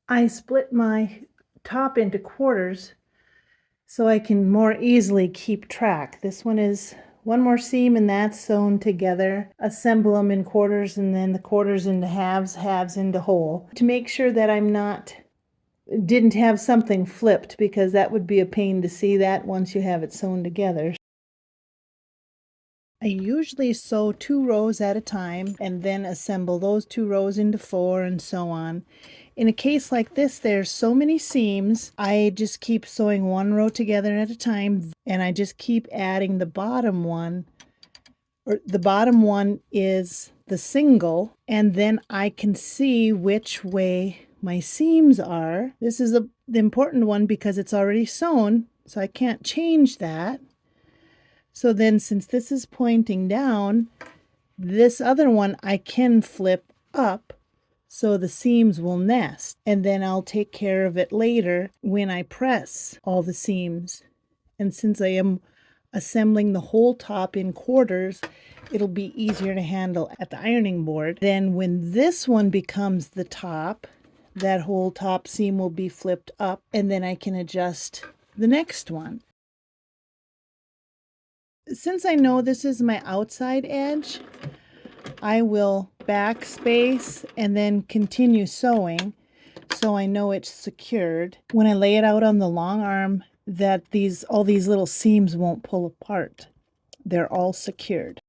I split my top into quarters so I can more easily keep track. This one is one more seam and that's sewn together. Assemble them in quarters and then the quarters into halves, halves into whole. To make sure that didn't have something flipped, because that would be a pain to see that once you have it sewn together. I usually sew 2 rows at a time and then assemble those 2 rows into 4 and so on. In a case like this, there's so many seams, I just keep sewing 1 row together at a time, and I just keep adding the bottom one, or the bottom one is the single, and then I can see which way my seams are. This is the important one because it's already sewn, so I can't change that. So then, since this is pointing down, this other one I can flip up so the seams will nest, and then I'll take care of it later when I press all the seams. And since I am assembling the whole top in quarters, it'll be easier to handle at the ironing board. Then when this one becomes the top, that whole top seam will be flipped up, and then I can adjust the next one. Since I know this is my outside edge, I will backspace and then continue sewing so I know it's secured. When I lay it out on the long arm, that all these little seams won't pull apart. They're all secured.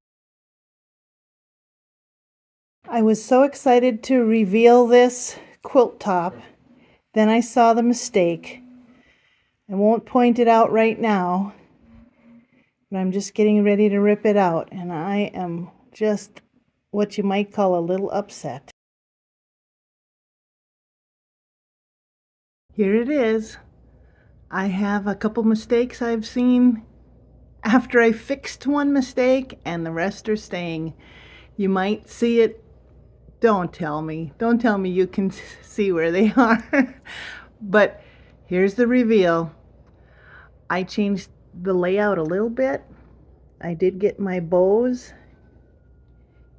I was so excited to reveal this quilt top. Then I saw the mistake. I won't point it out right now, but I'm just getting ready to rip it out, and I am just what you might call a little upset. Here it is. I have a couple mistakes I've seen after I fixed one mistake, and the rest are staying. You might see it. Don't tell me. Don't tell me you can see where they are. But here's the reveal. I changed the layout a little bit. I did get my bows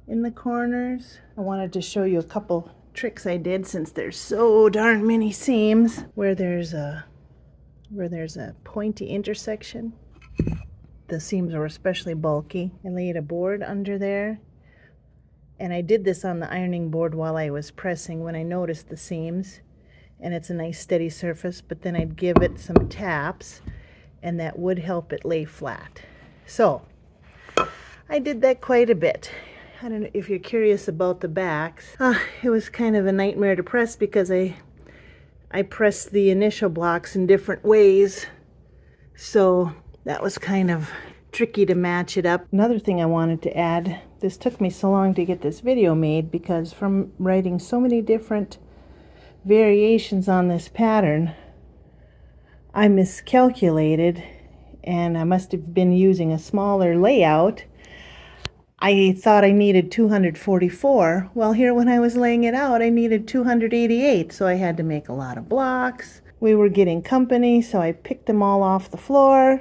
in the corners. I wanted to show you a couple tricks I did, since there's so darn many seams where there's a pointy intersection. The seams are especially bulky. I laid a board under there, and I did this on the ironing board while I was pressing when I noticed the seams, and it's a nice steady surface, but then I'd give it some taps and that would help it lay flat. So I did that quite a bit. I don't know if you're curious about the backs. It was kind of a nightmare to press because I pressed the initial blocks in different ways, so that was kind of tricky to match it up. Another thing I wanted to add, this took me so long to get this video made because from writing so many different variations on this pattern, I miscalculated, and I must have been using a smaller layout. I thought I needed 244. Well, here when I was laying it out, I needed 288, so I had to make a lot of blocks. We were getting company, so I picked them all off the floor,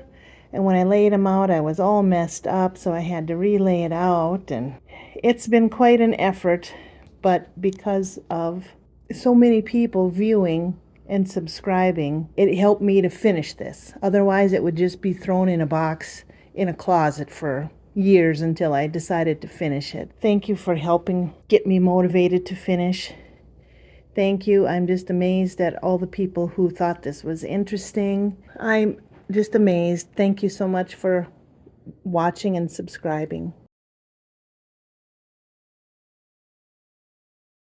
and when I laid them out, I was all messed up, so I had to relay it out, and it's been quite an effort, but because of so many people viewing and subscribing, it helped me to finish this. Otherwise, it would just be thrown in a box in a closet for years until I decided to finish it. Thank you for helping get me motivated to finish. Thank you. I'm just amazed at all the people who thought this was interesting. I'm just amazed. Thank you so much for watching and subscribing.